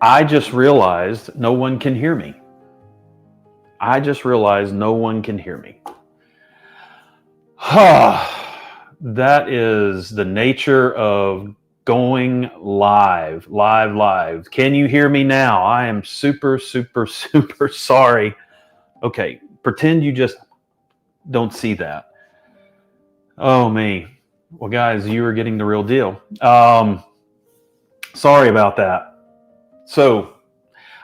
I just realized no one can hear me. I just realized no one can hear me. That is the nature of going live, live, live. Can you hear me now? I am super, super, super sorry. Okay, pretend you just don't see that. Oh, me. Well, guys, you are getting the real deal. Sorry about that. So,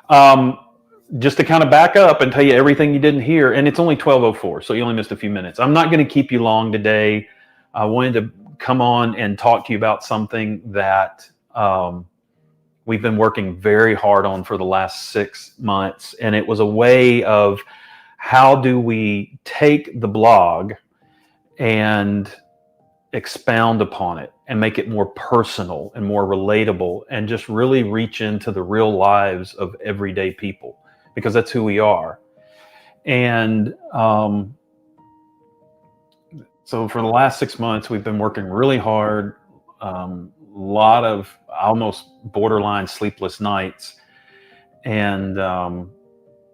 um, just to kind of back up and tell you everything you didn't hear, and it's only 12:04, so you only missed a few minutes. I'm not going to keep you long today. I wanted to come on and talk to you about something that we've been working very hard on for the last 6 months, and it was a way of how do we take the blog and expound upon it and make it more personal and more relatable and just really reach into the real lives of everyday people, because that's who we are. And so for the last 6 months, we've been working really hard, a lot of almost borderline sleepless nights. And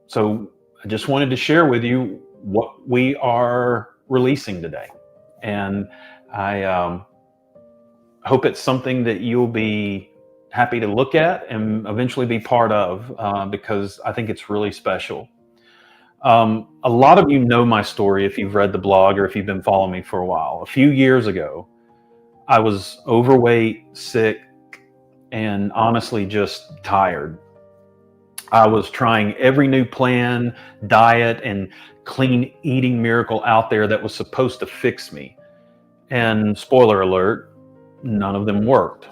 so I just wanted to share with you what we are releasing today. And I hope it's something that you'll be happy to look at and eventually be part of, because I think it's really special. A lot of you know my story if you've read the blog or if you've been following me for a while. A few years ago, I was overweight, sick, and honestly just tired. I was trying every new plan, diet, and clean eating miracle out there that was supposed to fix me. And spoiler alert, none of them worked.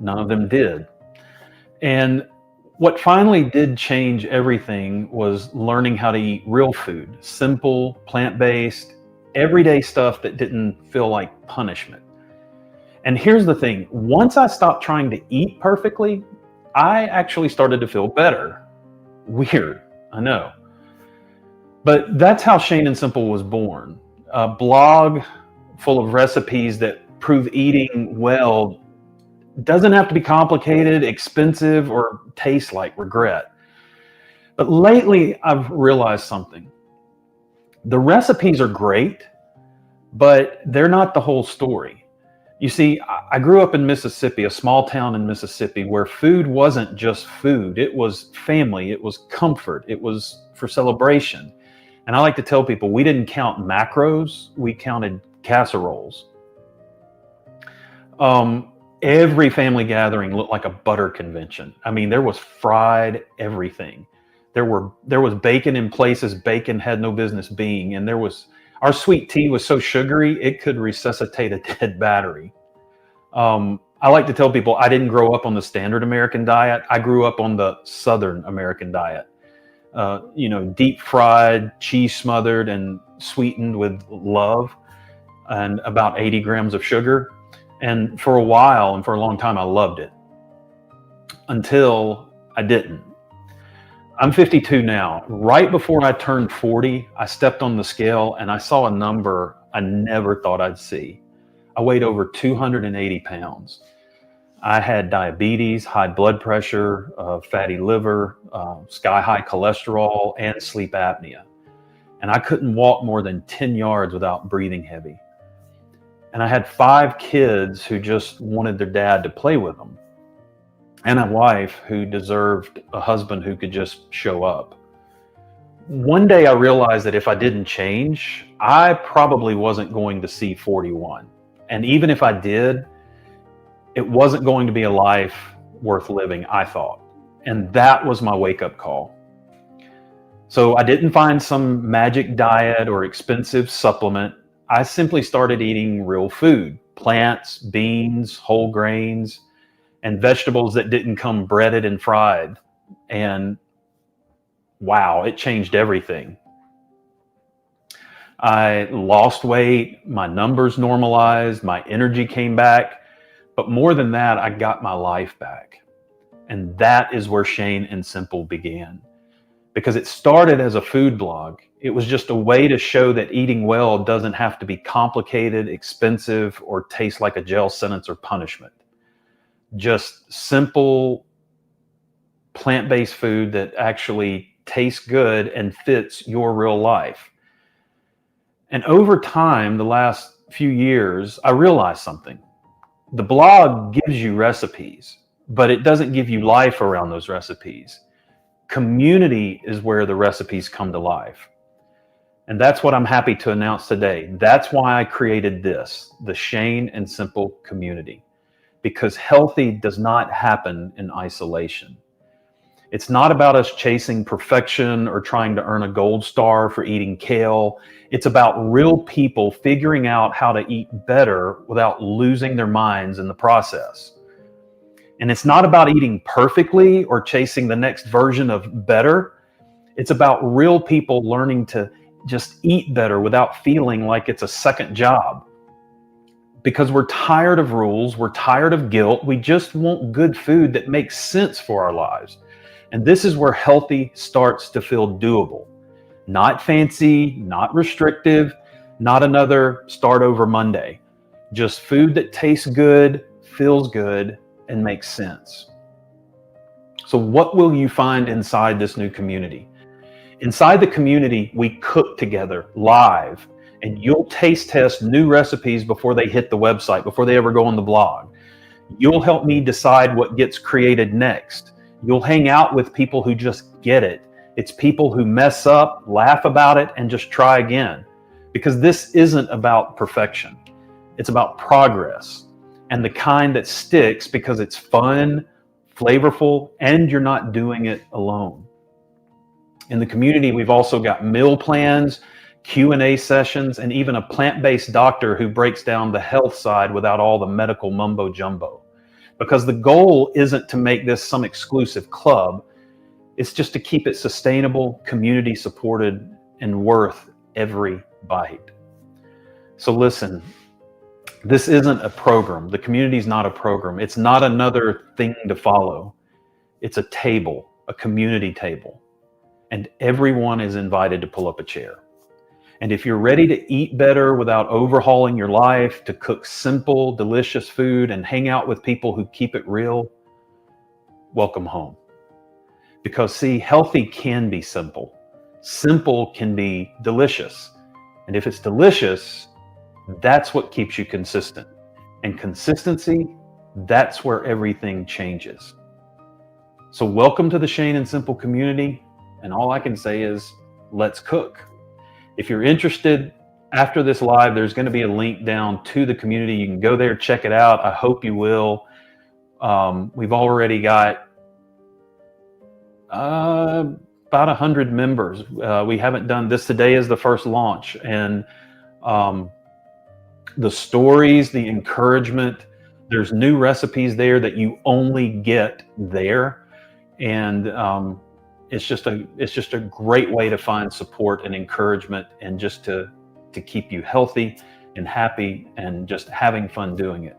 None of them did. And what finally did change everything was learning how to eat real food, simple, plant-based, everyday stuff that didn't feel like punishment. And here's the thing, once I stopped trying to eat perfectly, I actually started to feel better. Weird, I know. But that's how Shane and Simple was born. A blog full of recipes that prove eating well doesn't have to be complicated, expensive, or taste like regret. But lately, I've realized something. The recipes are great, but they're not the whole story. You see, I grew up in Mississippi, a small town in Mississippi, where food wasn't just food. It was family, it was comfort, it was for celebration. And I like to tell people, we didn't count macros, we counted casseroles. Every family gathering looked like a butter convention. I mean, there was fried everything. There was bacon in places bacon had no business being, and our sweet tea was so sugary it could resuscitate a dead battery. I like to tell people I didn't grow up on the standard American diet. I grew up on the Southern American diet. Deep fried, cheese smothered, and sweetened with love, and about 80 grams of sugar. And for a while and for a long time, I loved it until I didn't. I'm 52 now. Right before I turned 40, I stepped on the scale and I saw a number I never thought I'd see. I weighed over 280 pounds. I had diabetes, high blood pressure, fatty liver, sky-high cholesterol, and sleep apnea. And I couldn't walk more than 10 yards without breathing heavy. And I had 5 kids who just wanted their dad to play with them, and a wife who deserved a husband who could just show up. One day I realized that if I didn't change, I probably wasn't going to see 41. And even if I did, it wasn't going to be a life worth living, I thought. And that was my wake-up call. So I didn't find some magic diet or expensive supplement. I simply started eating real food, plants, beans, whole grains, and vegetables that didn't come breaded and fried. And wow, it changed everything. I lost weight, my numbers normalized, my energy came back, but more than that, I got my life back. And that is where Shane and Simple began. Because it started as a food blog. It was just a way to show that eating well doesn't have to be complicated, expensive, or taste like a jail sentence or punishment. Just simple, plant-based food that actually tastes good and fits your real life. And over time, the last few years, I realized something. The blog gives you recipes, but it doesn't give you life around those recipes. Community is where the recipes come to life. And that's what I'm happy to announce today. That's why I created this, the Shane and Simple community, because healthy does not happen in isolation. It's not about us chasing perfection or trying to earn a gold star for eating kale. It's about real people figuring out how to eat better without losing their minds in the process. And it's not about eating perfectly or chasing the next version of better. It's about real people learning to just eat better without feeling like it's a second job. Because we're tired of rules, we're tired of guilt, we just want good food that makes sense for our lives. And this is where healthy starts to feel doable. Not fancy, not restrictive, not another start over Monday. Just food that tastes good, feels good, and makes sense. So what will you find inside this new community? Inside the community, we cook together live, and you'll taste test new recipes before they hit the website, before they ever go on the blog. You'll help me decide what gets created next. You'll hang out with people who just get it. It's people who mess up, laugh about it, and just try again. Because this isn't about perfection. It's about progress, and the kind that sticks because it's fun, flavorful, and you're not doing it alone. In the community, we've also got meal plans, Q&A sessions, and even a plant-based doctor who breaks down the health side without all the medical mumbo jumbo. Because the goal isn't to make this some exclusive club. It's just to keep it sustainable, community supported, and worth every bite. So listen, this isn't a program. The community is not a program. It's not another thing to follow. It's a table, a community table. And everyone is invited to pull up a chair. And if you're ready to eat better without overhauling your life, to cook simple, delicious food and hang out with people who keep it real, welcome home. Because see, healthy can be simple. Simple can be delicious. And if it's delicious, that's what keeps you consistent. And consistency, that's where everything changes. So welcome to the Shane and Simple community. And all I can say is, let's cook. If you're interested, after this live, there's going to be a link down to the community. You can go there, check it out. I hope you will. We've already got about 100 members. We haven't done this. Today is the first launch. And the stories, the encouragement, there's new recipes there that you only get there. And it's just a great way to find support and encouragement, and just to keep you healthy and happy and just having fun doing it.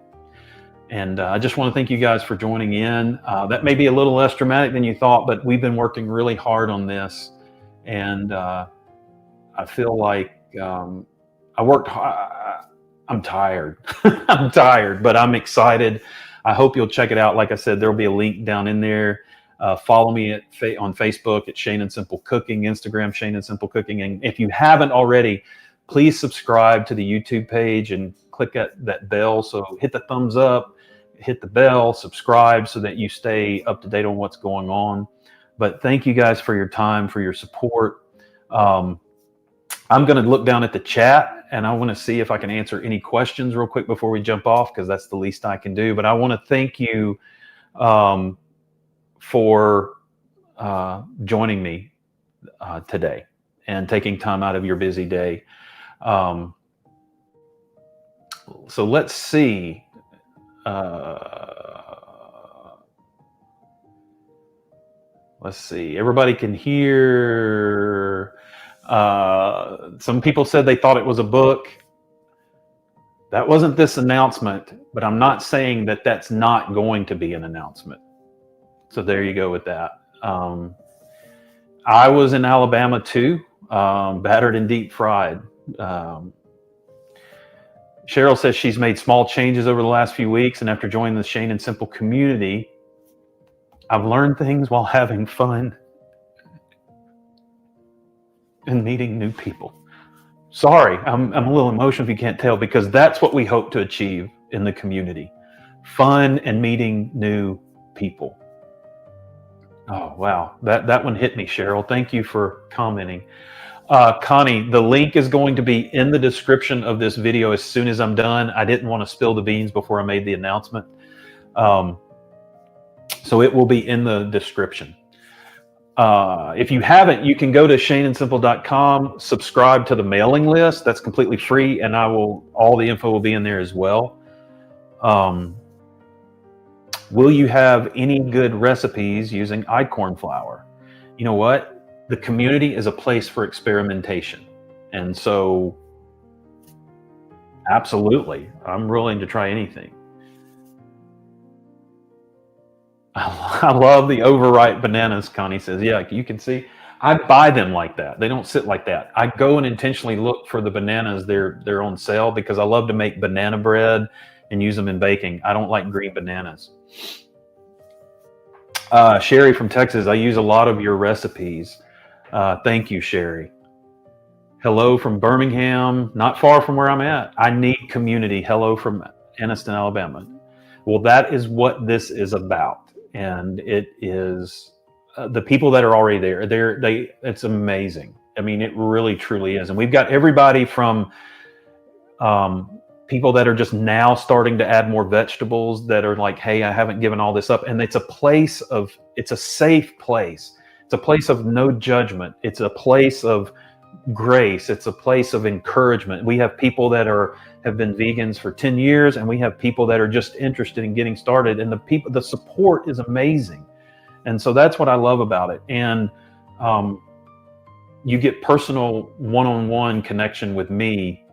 And I just want to thank you guys for joining in. That may be a little less dramatic than you thought, but we've been working really hard on this. And I feel like I worked hard. I'm tired. I'm tired, but I'm excited. I hope you'll check it out. Like I said, there'll be a link down in there. Follow me on Facebook at Shane and Simple Cooking, Instagram Shane and Simple Cooking. And if you haven't already, please subscribe to the YouTube page and click that bell. So hit the thumbs up, hit the bell, subscribe so that you stay up to date on what's going on. But thank you guys for your time, for your support. I'm going to look down at the chat, and I want to see if I can answer any questions real quick before we jump off, because that's the least I can do. But I want to thank you for joining me today and taking time out of your busy day. So let's see. Let's see. Everybody can hear. Some people said they thought it was a book. That wasn't this announcement, but I'm not saying that that's not going to be an announcement. So there you go with that. I was in Alabama too, battered and deep fried. Cheryl says she's made small changes over the last few weeks, and after joining the Shane and Simple community, I've learned things while having fun and meeting new people. Sorry, I'm a little emotional if you can't tell, because that's what we hope to achieve in the community. Fun and meeting new people. Oh, wow. That one hit me, Cheryl. Thank you for commenting. Connie, the link is going to be in the description of this video as soon as I'm done. I didn't want to spill the beans before I made the announcement. So it will be in the description. If you haven't, you can go to shaneandsimple.com, subscribe to the mailing list. That's completely free, and all the info will be in there as well. Will you have any good recipes using acorn flour? You know what? The community is a place for experimentation. And so, absolutely, I'm willing to try anything. I love the overripe bananas, Connie says. Yeah, you can see. I buy them like that. They don't sit like that. I go and intentionally look for the bananas. They're on sale because I love to make banana bread and use them in baking. I don't like green bananas. Sherry from Texas, I use a lot of your recipes. Thank you, Sherry. Hello from Birmingham, not far from where I'm at. I need community. Hello from Anniston, Alabama. Well, that is what this is about. And it is the people that are already there. It's amazing. I mean, it really, truly is. And we've got everybody from people that are just now starting to add more vegetables that are like, hey, I haven't given all this up. And it's a safe place. It's a place of no judgment. It's a place of grace. It's a place of encouragement. We have people that have been vegans for 10 years, and we have people that are just interested in getting started. And the support is amazing. And so that's what I love about it. And you get personal one-on-one connection with me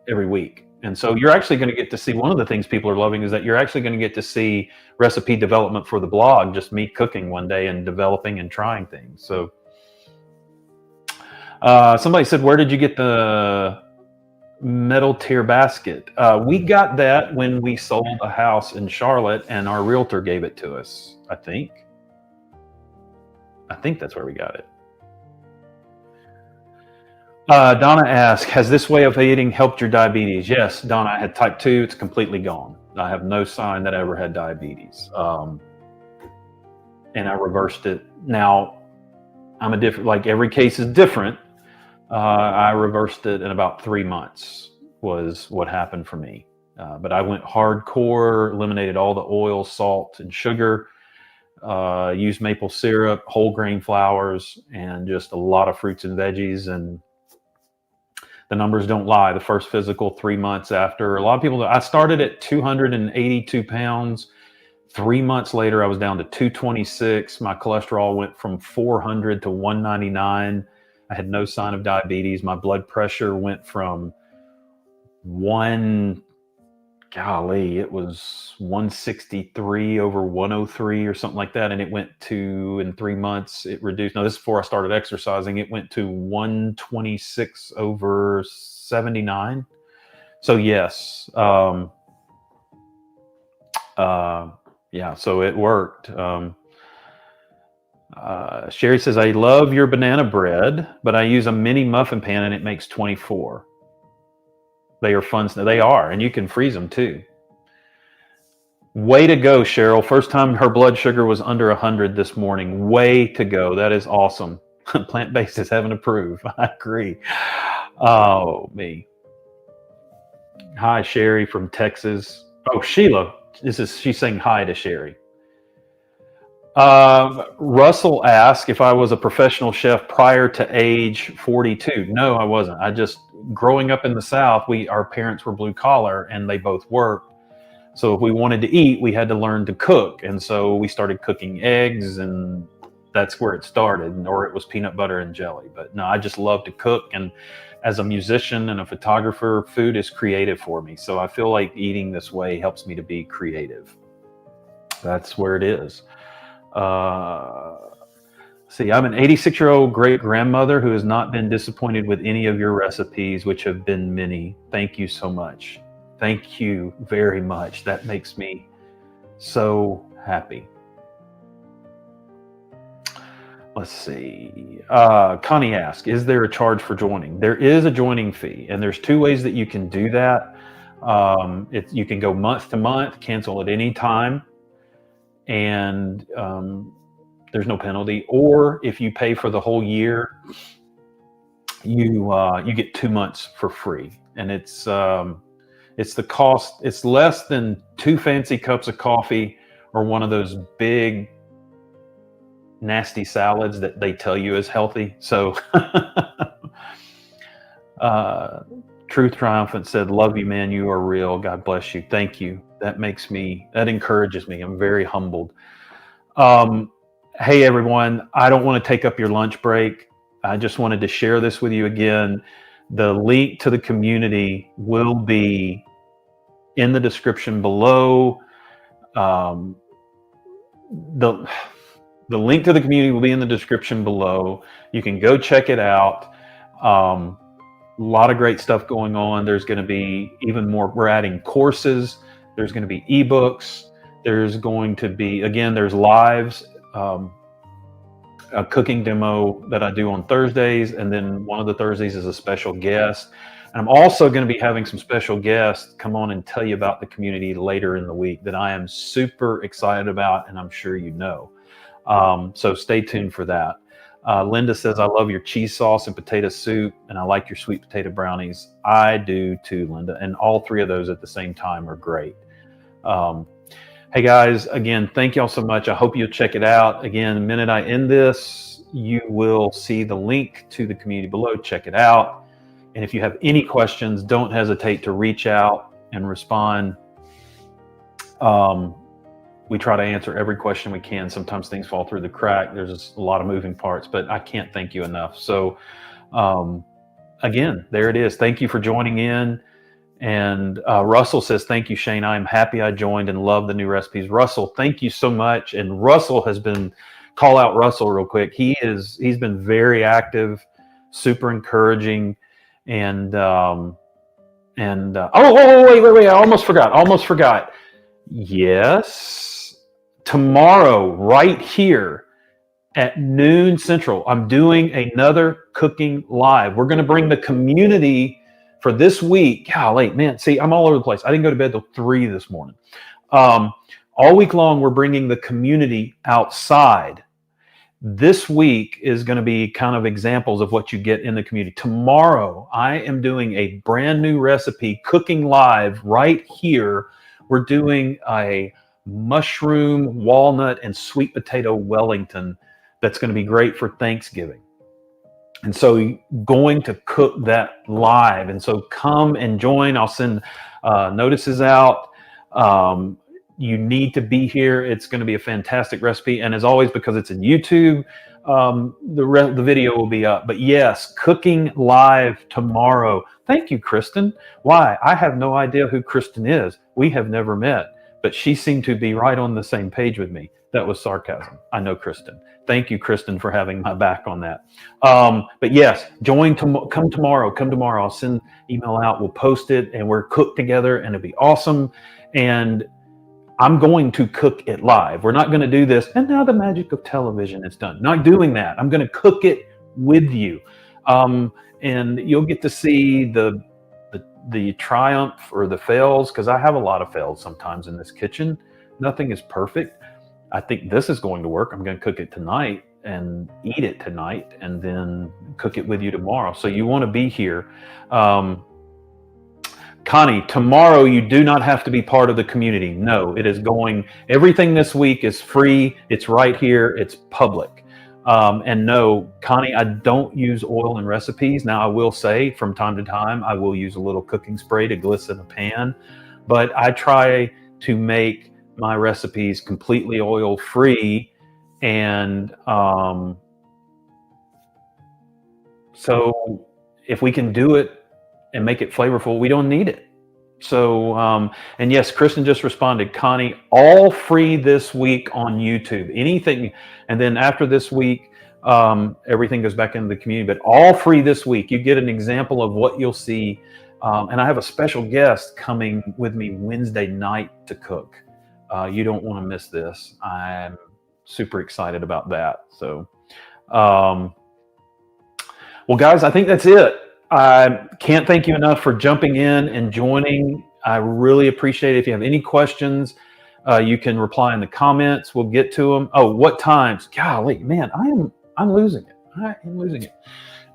every week. And so you're actually going to get to see, one of the things people are loving is that you're actually going to get to see recipe development for the blog, just me cooking one day and developing and trying things. So somebody said, where did you get the metal tier basket? We got that when we sold a house in Charlotte, and our realtor gave it to us. I think that's where we got it. Donna asked, has this way of eating helped your diabetes? Yes, Donna, I had type 2. It's completely gone. I have no sign that I ever had diabetes. And I reversed it. Now, like every case is different. I reversed it in about 3 months was what happened for me. But I went hardcore, eliminated all the oil, salt, and sugar, used maple syrup, whole grain flours, and just a lot of fruits and veggies. And the numbers don't lie. The first physical 3 months after, a lot of people, I started at 282 pounds. 3 months later, I was down to 226. My cholesterol went from 400 to 199. I had no sign of diabetes. My blood pressure went from it was 163 over 103 or something like that. And it went to, in 3 months, it reduced. Now, this is before I started exercising. It went to 126 over 79. So yes. Yeah, so it worked. Sherry says, I love your banana bread, but I use a mini muffin pan and it makes 24. They are fun. They are, and you can freeze them too. Way to go, Cheryl. First time her blood sugar was under 100 this morning. Way to go. That is awesome. Plant-based is heaven approved. I agree. Oh, me. Hi, Sherry from Texas. Oh, Sheila. She's saying hi to Sherry. Russell asked if I was a professional chef prior to age 42. No, I wasn't. Growing up in the South, our parents were blue collar and they both worked. So if we wanted to eat, we had to learn to cook. And so we started cooking eggs, and that's where it started, or it was peanut butter and jelly. But no, I just love to cook. And as a musician and a photographer, food is creative for me. So I feel like eating this way helps me to be creative. That's where it is. See, I'm an 86-year-old great-grandmother who has not been disappointed with any of your recipes, which have been many. Thank you so much. Thank you very much. That makes me so happy. let's see. Connie asked, is there a charge for joining? There is a joining fee, and there's two ways that you can do that. You can go month to month, cancel at any time, and there's no penalty. Or if you pay for the whole year, you get 2 months for free, and it's the cost. It's less than 2 fancy cups of coffee or one of those big nasty salads that they tell you is healthy. So Truth Triumphant said, love you, man. You are real. God bless you. Thank you. That encourages me. I'm very humbled. Hey, everyone. I don't want to take up your lunch break. I just wanted to share this with you again. The link to the community will be in the description below. The link to the community will be in the description below. You can go check it out. A lot of great stuff going on. There's going to be even more. We're adding courses. There's going to be ebooks. There's going to be, again, there's lives, a cooking demo that I do on Thursdays. And then one of the Thursdays is a special guest. And I'm also going to be having some special guests come on and tell you about the community later in the week that I am super excited about, and I'm sure you know. So stay tuned for that. Linda says, I love your cheese sauce and potato soup, and I like your sweet potato brownies. I do too, Linda. And all three of those at the same time are great. Hey guys, again, thank y'all so much. I hope you'll check it out. Again, the minute I end this, you will see the link to the community below. Check it out. And if you have any questions, don't hesitate to reach out and respond. We try to answer every question we can. Sometimes things fall through the crack. There's just a lot of moving parts, but I can't thank you enough. So again, there it is. Thank you for joining in. And Russell says, thank you, Shane. I'm happy I joined and love the new recipes. Russell, thank you so much. And Russell has been, call out Russell real quick. He's been very active, super encouraging. And wait, I almost forgot. Yes, tomorrow, right here at noon Central, I'm doing another cooking live. We're going to bring the community for this week. Golly, man, see, I'm all over the place. I didn't go to bed till 3 this morning. All week long, we're bringing the community outside. This week is going to be kind of examples of what you get in the community. Tomorrow, I am doing a brand new recipe, cooking live right here. We're doing a mushroom, walnut, and sweet potato Wellington that's going to be great for Thanksgiving. And so going to cook that live. And so come and join. I'll send notices out. You need to be here. It's going to be a fantastic recipe. And as always, because it's in YouTube, the video will be up. But yes, cooking live tomorrow. Thank you, Kristen. Why? I have no idea who Kristen is. We have never met, but she seemed to be right on the same page with me. That was sarcasm. I know Kristen. Thank you, Kristen, for having my back on that. But yes, come tomorrow. Come tomorrow. I'll send email out. We'll post it, and we're cooked together, and it'll be awesome. And I'm going to cook it live. We're not going to do this, and now the magic of television is done. Not doing that. I'm going to cook it with you. And you'll get to see the triumph or the fails, because I have a lot of fails sometimes in this kitchen. Nothing is perfect. I think this is going to work. I'm going to cook it tonight and eat it tonight, and then cook it with you tomorrow. So you want to be here. Connie, tomorrow you do not have to be part of the community. No, it is going, everything this week is free. It's right here. It's public. And no, Connie, I don't use oil in recipes. Now I will say from time to time, I will use a little cooking spray to glisten a pan, but I try to make my recipes completely oil free. And so if we can do it and make it flavorful, we don't need it. So, and yes, Kristen just responded, Connie, all free this week on YouTube, anything. And then after this week, everything goes back into the community, but all free this week. You get an example of what you'll see. And I have a special guest coming with me Wednesday night to cook. You don't want to miss this. I'm super excited about that. So, Um, well, guys, I think that's it. I can't thank you enough for jumping in and joining. I really appreciate it. If you have any questions, you can reply in the comments. We'll get to them. Oh, what times? Golly, man, I'm losing it. I am losing it.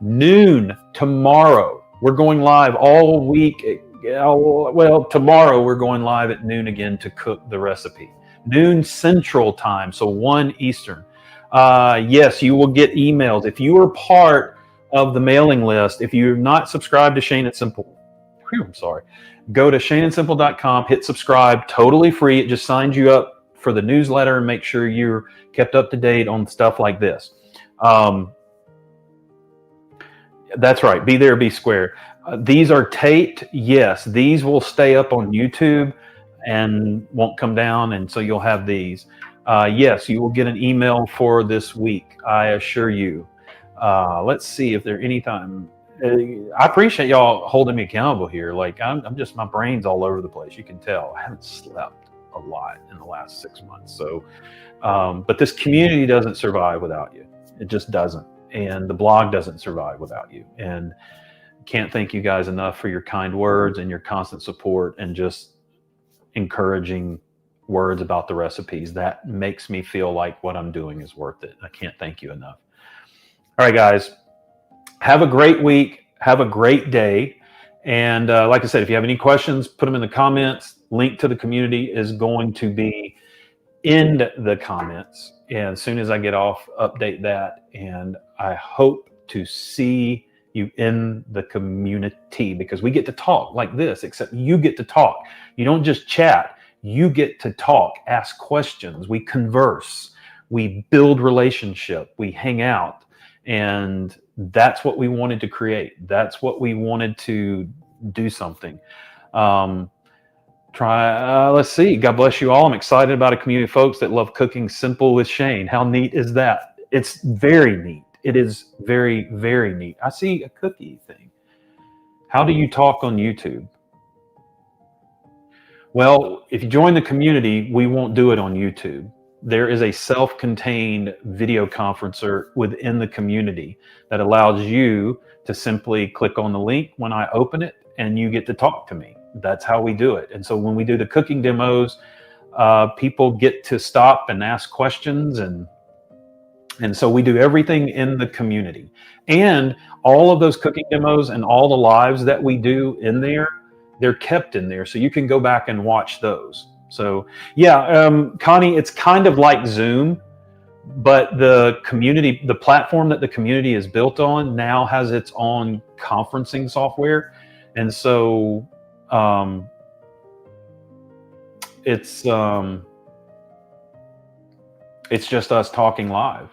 Noon tomorrow. We're going live all week. Well, tomorrow we're going live at noon again to cook the recipe. Noon Central Time, so 1 Eastern. Yes, you will get emails. If you are part of the mailing list, if you're not subscribed to Shane and Simple, I'm sorry, go to shaneandsimple.com, hit subscribe, totally free. It just signs you up for the newsletter and make sure you're kept up to date on stuff like this. That's right. Be there, be square. These are taped. Yes, these will stay up on YouTube and won't come down, and so you'll have these. Yes, you will get an email for this week. I assure you. Let's see if there any time. I appreciate y'all holding me accountable here. Like I'm just my brain's all over the place. You can tell I haven't slept a lot in the last 6 months. So, but this community doesn't survive without you. It just doesn't. And the blog doesn't survive without you. And can't thank you guys enough for your kind words and your constant support and just encouraging words about the recipes. That makes me feel like what I'm doing is worth it. I can't thank you enough. All right, guys, have a great week. Have a great day. And like I said, if you have any questions, put them in the comments. Link to the community is going to be in the comments. And as soon as I get off, update that. And I hope to see you in the community because we get to talk like this, except you get to talk. You don't just chat. You get to talk, ask questions. We converse. We build relationship. We hang out. And that's what we wanted to create. That's what we wanted to do something. Let's see. God bless you all. I'm excited about a community of folks that love cooking simple with Shane. How neat is that? It's very neat. It is very, very neat. I see a cookie thing. How do you talk on YouTube? Well, if you join the community, we won't do it on YouTube. There is a self-contained video conferencer within the community that allows you to simply click on the link when I open it and you get to talk to me. That's how we do it. And so when we do the cooking demos, people get to stop and ask questions. And so we do everything in the community. And all of those cooking demos and all the lives that we do in there, they're kept in there. So you can go back and watch those. So yeah, Connie, it's kind of like Zoom, but the community, the platform that the community is built on now has its own conferencing software. And so it's just us talking live.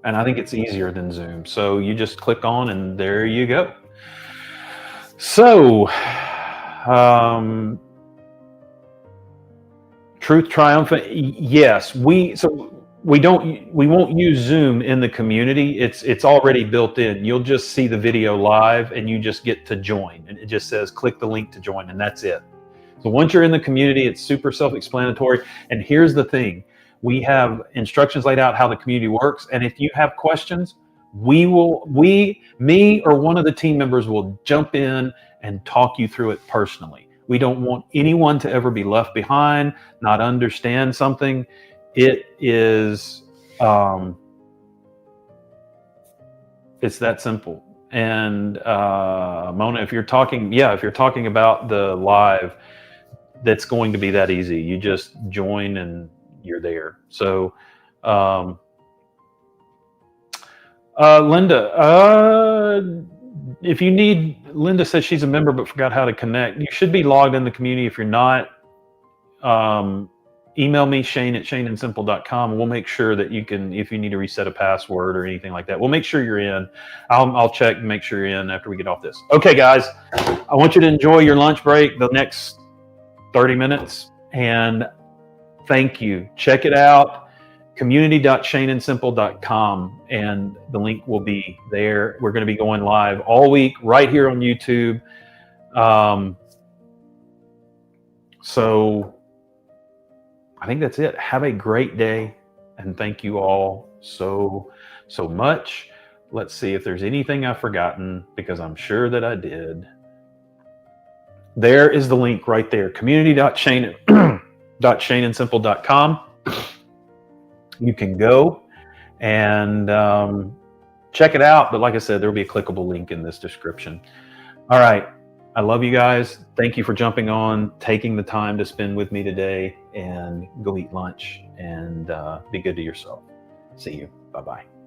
And I think it's easier than Zoom. So you just click on and there you go. So, truth triumphant. Yes, we won't use Zoom in the community. It's already built in. You'll just see the video live and you just get to join. And it just says click the link to join and that's it. So once you're in the community, it's super self-explanatory. And here's the thing. We have instructions laid out how the community works. And if you have questions, me or one of the team members will jump in and talk you through it personally. We don't want anyone to ever be left behind, not understand something. It is, it's that simple. And Mona, if you're talking about the live, that's going to be that easy. You just join and you're there. So, Linda, if you need, Linda says she's a member but forgot how to connect. You should be logged in the community. If you're not, email me, shane@shaneandsimple.com. We'll make sure that you can, if you need to reset a password or anything like that, we'll make sure you're in. I'll check and make sure you're in after we get off this. Okay, guys, I want you to enjoy your lunch break, the next 30 minutes, and thank you. Check it out, community.shaneandsimple.com, and the link will be there. We're going to be going live all week right here on YouTube. So I think that's it. Have a great day, and thank you all so much. Let's see if there's anything I've forgotten, because I'm sure that I did. There is the link right there, community.shaneandsimple.com. You can go and check it out. But like I said, there will be a clickable link in this description. All right. I love you guys. Thank you for jumping on, taking the time to spend with me today, and go eat lunch and be good to yourself. See you. Bye-bye.